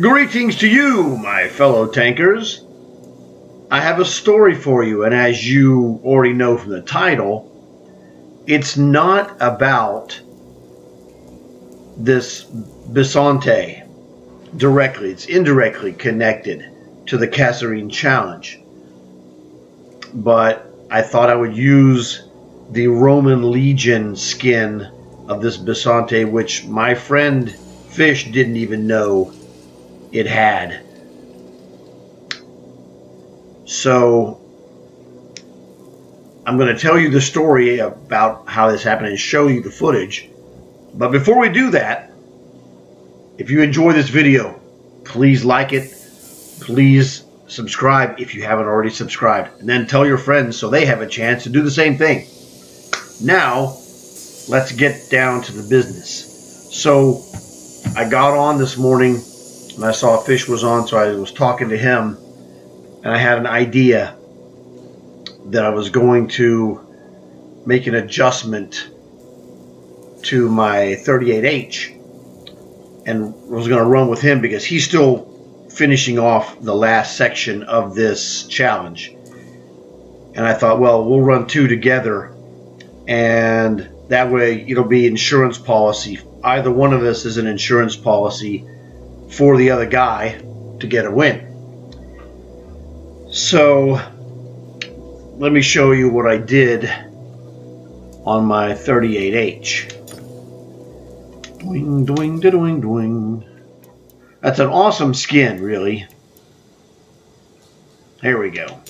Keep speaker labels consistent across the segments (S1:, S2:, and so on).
S1: Greetings to you, my fellow tankers. I have a story for you, and as you already know from the title, it's not about this Bisonte directly. It's indirectly connected to the Kasserine Challenge. But I thought I would use the Roman Legion skin of this Bisonte, which my friend Fish didn't even know it had. So I'm going to tell you the story about how this happened and show you the footage. But before we do that, if you enjoy this video, please like it. Please subscribe if you haven't already subscribed. And then tell your friends so they have a chance to do the same thing. Now, let's get down to the business. So I got on this morning and I saw Fish was on, so I was talking to him. And I had an idea that I was going to make an adjustment to my 38H and was going to run with him because he's still finishing off the last section of this challenge. And I thought, well, we'll run two together, and that way it'll be insurance policy. Either one of us is an insurance policy for the other guy to get a win. So let me show you what I did on my 38H. Doing, doing, doing, doing. That's an awesome skin, really. Here we go.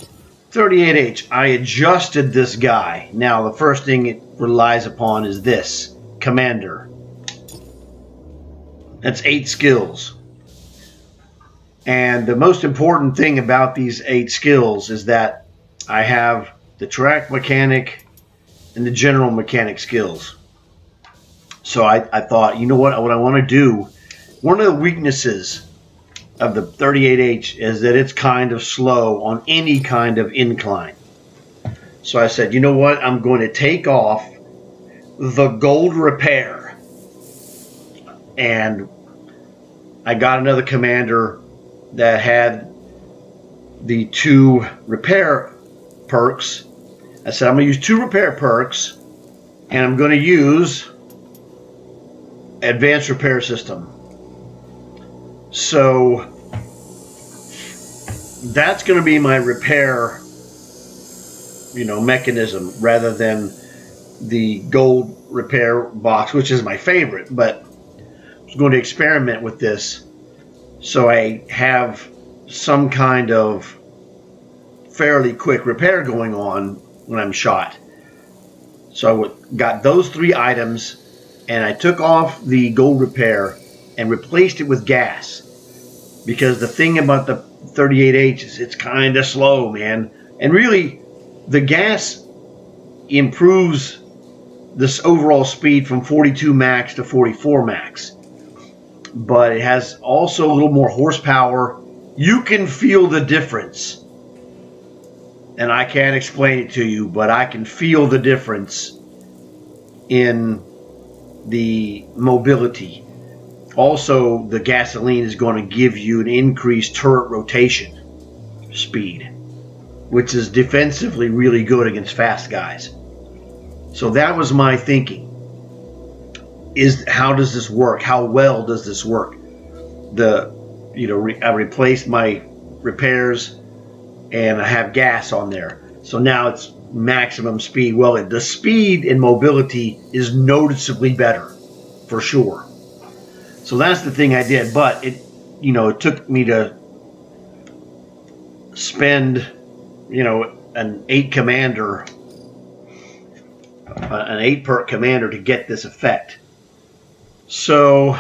S1: 38H. I adjusted this guy. Now, the first thing it relies upon is this. Commander. That's 8 skills. And the most important thing about these 8 skills is that I have the track mechanic and the general mechanic skills. So I thought, you know what I want to do, one of the weaknesses of the 38H is that it's kind of slow on any kind of incline. So I said, you know what, I'm going to take off the gold repair. And I got another commander that had the 2 repair perks. I said, I'm going to use 2 repair perks, and I'm going to use advanced repair system. So that's going to be my repair, mechanism rather than the gold repair box, which is my favorite. But I was going to experiment with this so I have some kind of fairly quick repair going on when I'm shot. So I got those 3 items, and I took off the gold repair and replaced it with gas. Because the thing about the 38H is it's kind of slow, man. And really, the gas improves this overall speed from 42 max to 44 max. But it has also a little more horsepower. You can feel the difference. And I can't explain it to you, but I can feel the difference in the mobility. Also, the gasoline is going to give you an increased turret rotation speed, which is defensively really good against fast guys. So that was my thinking. How does this work? How well does this work? I replaced my repairs, and I have gas on there. So now it's maximum speed. Well, the speed and mobility is noticeably better, for sure. So that's the thing I did. But it took me to spend, an 8 commander, an 8 perk commander to get this effect. So,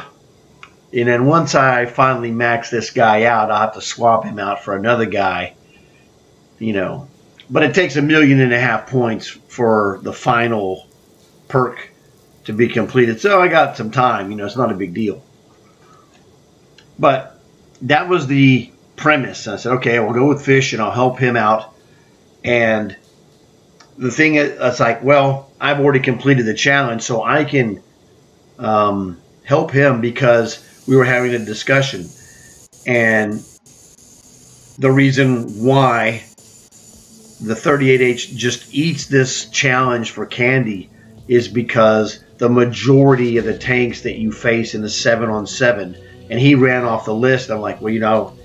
S1: and then once I finally max this guy out, I'll have to swap him out for another guy, But it takes 1.5 million points for the final perk to be completed. So I got some time, it's not a big deal. But that was the premise. I said, okay, I'll go with Fish and I'll help him out. And the thing is, it's like, well, I've already completed the challenge, so I can help him because we were having a discussion. And the reason why the 38H just eats this challenge for candy is because the majority of the tanks that you face in the 7-on-7, and he ran off the list. I'm like, well, you know,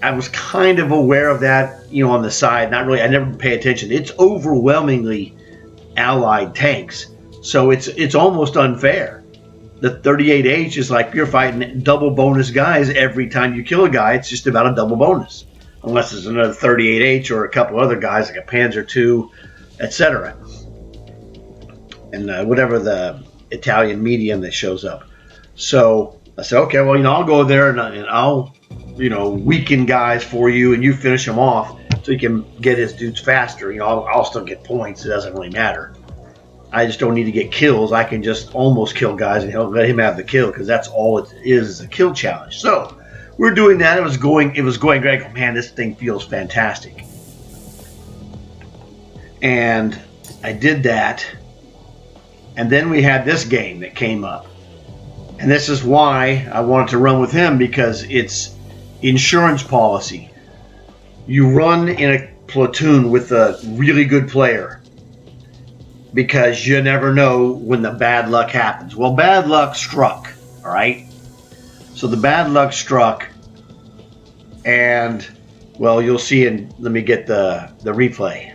S1: I was kind of aware of that, you know, on the side. Not really. I never pay attention. It's overwhelmingly allied tanks, so it's almost unfair. The 38H is like you're fighting double bonus guys every time you kill a guy. It's just about a double bonus, unless there's another 38H or a couple other guys like a Panzer II, etc. And whatever the Italian medium that shows up. So I said, okay, well, you know, I'll go there and I'll, you know, weaken guys for you, and you finish them off so you can get his dudes faster. You know, I'll still get points. It doesn't really matter. I just don't need to get kills. I can just almost kill guys and let him have the kill, because that's all it is a kill challenge. So we're doing that. It was going great. Oh, man, this thing feels fantastic. And I did that. And then we had this game that came up. And this is why I wanted to run with him, because it's insurance policy. You run in a platoon with a really good player, because you never know when the bad luck happens. Well, bad luck struck, all right? So the bad luck struck, and, well, you'll see in, let me get the replay.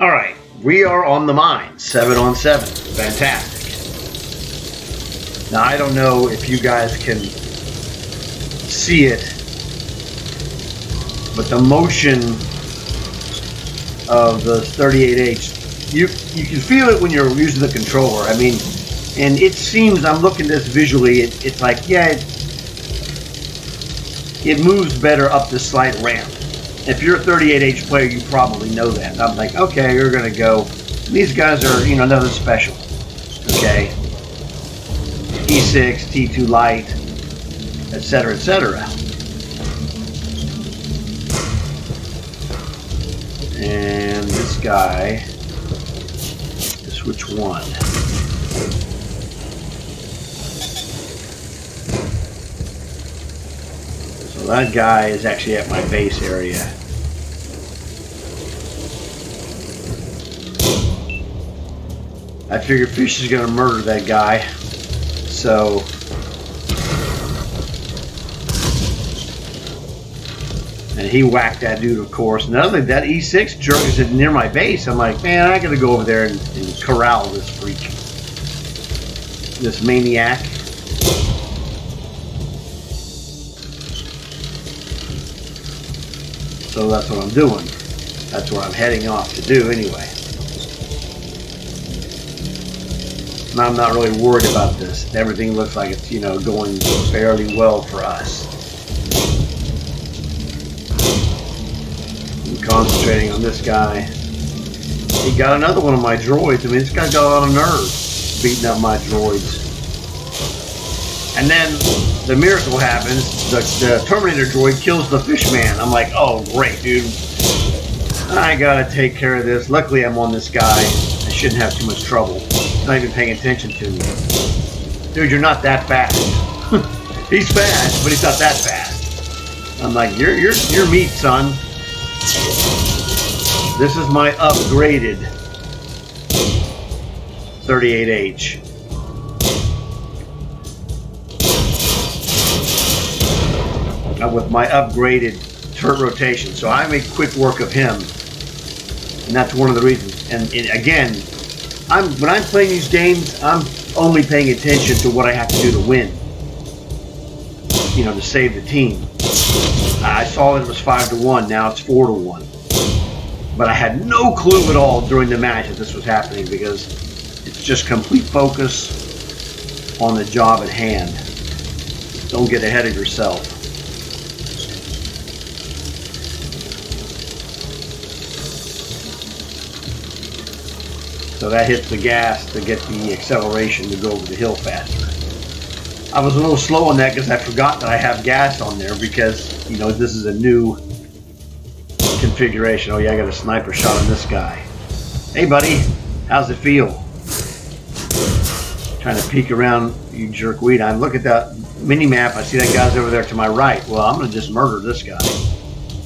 S1: All right, we are on the mines, 7-on-7, fantastic. Now, I don't know if you guys can see it, but the motion of the 38H, you can feel it when you're using the controller. I mean, and it seems, I'm looking at this visually, it's like, yeah, it moves better up the slight ramp. If you're a 38H player, you probably know that. And I'm like, okay, you're going to go. These guys are, you know, nothing special. Okay. E6, T2 light, etc., etc. And this guy is which one? So that guy is actually at my base area. I figure Fish is going to murder that guy. So and he whacked that dude, of course. Another thing, that E6 jerk is near my base. I'm like, man, I gotta go over there and corral this freak, this maniac. So that's what I'm doing. That's what I'm heading off to do anyway. And I'm not really worried about this. Everything looks like it's, you know, going fairly well for us. I'm concentrating on this guy. He got another one of my droids. I mean, this guy's got a lot of nerve beating up my droids. And then the miracle happens. The Terminator droid kills the fish man. I'm like, oh, great, dude. I gotta take care of this. Luckily, I'm on this guy. I shouldn't have too much trouble. He's not even paying attention to me. Dude, you're not that fast. He's fast, but he's not that fast. I'm like, you're meat, son. This is my upgraded 38H. With my upgraded turret rotation. So I make quick work of him. And that's one of the reasons. And again, when I'm playing these games, I'm only paying attention to what I have to do to win. You know, to save the team. I saw that it was 5-1, now it's 4-1. But I had no clue at all during the match that this was happening, because it's just complete focus on the job at hand. Don't get ahead of yourself. So that hits the gas to get the acceleration to go over the hill faster. I was a little slow on that because I forgot that I have gas on there, because, you know, this is a new configuration. Oh yeah, I got a sniper shot on this guy. Hey buddy, how's it feel? Trying to peek around, you jerkweed. I look at that mini map. I see that guy's over there to my right. Well, I'm going to just murder this guy.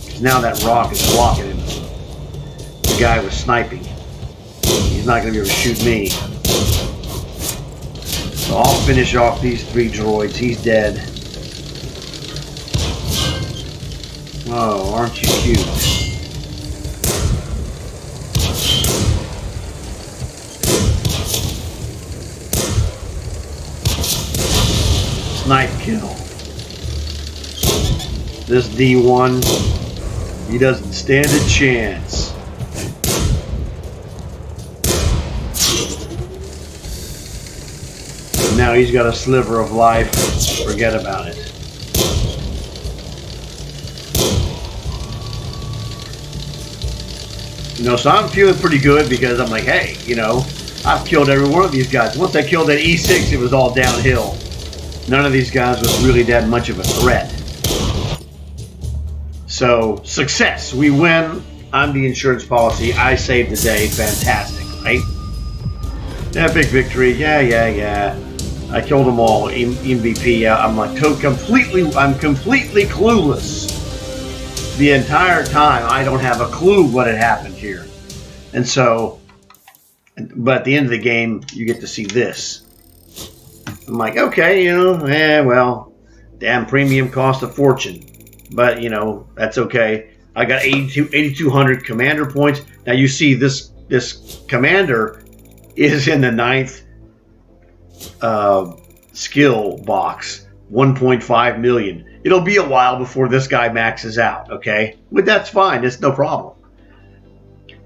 S1: Because now that rock is blocking him. The guy was sniping. He's not going to be able to shoot me. So I'll finish off these 3 droids. He's dead. Oh, aren't you cute? Snipe kill. This D1, he doesn't stand a chance. Now he's got a sliver of life. Forget about it. You know, so I'm feeling pretty good because I'm like, hey, you know, I've killed every one of these guys. Once I killed that E6, it was all downhill. None of these guys was really that much of a threat. So, success. We win. I'm the insurance policy. I saved the day. Fantastic, right? Epic victory. Yeah. I killed them all. MVP. I'm like completely clueless. The entire time, I don't have a clue what had happened here. And so, but at the end of the game, you get to see this. I'm like, okay, you know, well, damn, premium cost a fortune. But, you know, that's okay. I got 8,200 commander points. Now you see this commander is in the 9th skill box, 1.5 million. It'll be a while before this guy maxes out, okay? But that's fine. It's no problem.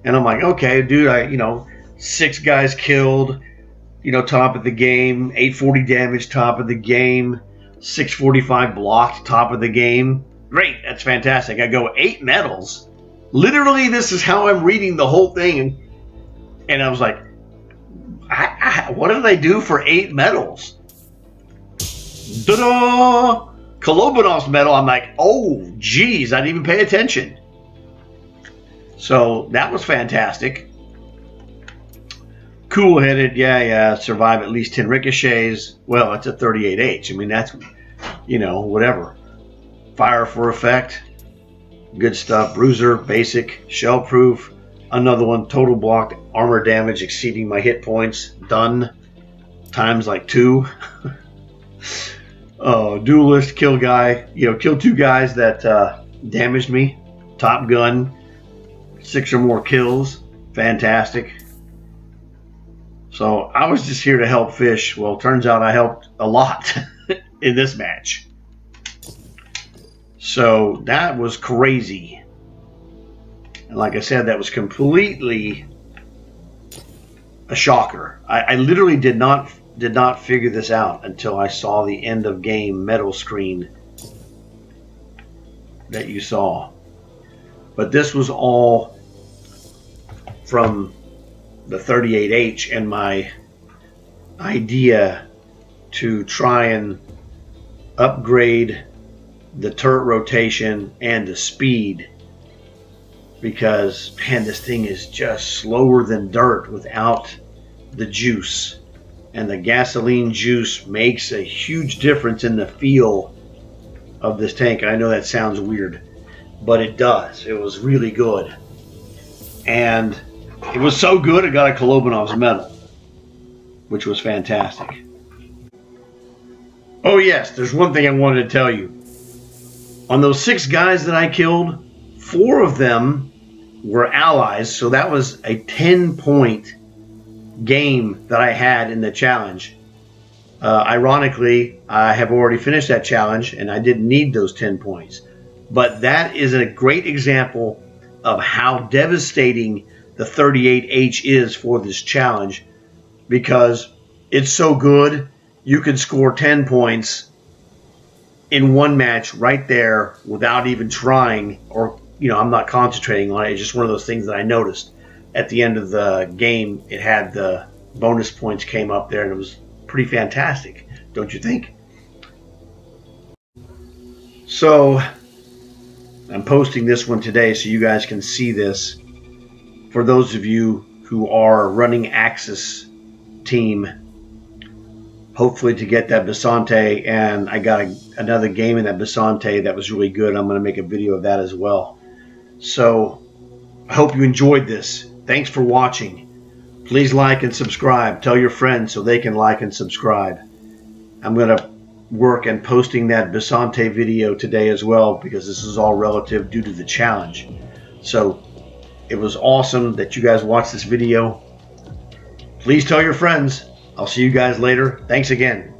S1: And I'm like, okay, dude, you know, 6 guys killed, you know, top of the game, 840 damage, top of the game, 645 blocked, top of the game. Great, that's fantastic. I go 8 medals. Literally, this is how I'm reading the whole thing. And I was like, what did I do for 8 medals? Ta-da! Kolobanov's medal. I'm like, oh, geez, I didn't even pay attention. So that was fantastic. Cool-headed, yeah. Survive at least 10 ricochets. Well, it's a 38H. I mean, that's, you know, whatever. Fire for effect. Good stuff. Bruiser, basic, shell-proof. Another one, total blocked armor damage exceeding my hit points. Done. Times like 2. Duelist, kill guy. You know, kill 2 guys that damaged me. Top gun. 6 or more kills. Fantastic. So I was just here to help fish. Well, turns out I helped a lot in this match. So that was crazy. And like I said, that was completely a shocker. I literally did not figure this out until I saw the end of game medal screen that you saw. But this was all from the 38H and my idea to try and upgrade the turret rotation and the speed, because man, this thing is just slower than dirt without the juice, and the gasoline juice makes a huge difference in the feel of this tank. I know that sounds weird, but it does. It was really good, and it was so good it got a Kolobanov's medal, which was fantastic. Oh yes, there's one thing I wanted to tell you. On those 6 guys that I killed, 4 of them were allies, so that was a 10-point game that I had in the challenge. Ironically, I have already finished that challenge, and I didn't need those 10 points. But that is a great example of how devastating the 38H is for this challenge, because it's so good you can score 10 points in one match right there without even trying, or you know, I'm not concentrating on it. It's just one of those things that I noticed at the end of the game. It had the bonus points came up there, and it was pretty fantastic, don't you think? So I'm posting this one today so you guys can see this. For those of you who are running Axis team, hopefully to get that Basante, and I got another game in that Basante that was really good. I'm going to make a video of that as well. So I hope you enjoyed this. Thanks for watching. Please like and subscribe. Tell your friends so they can like and subscribe. I'm going to work and posting that Basante video today as well, because this is all relative due to the challenge. So it was awesome that you guys watched this video. Please tell your friends. I'll see you guys later. Thanks again.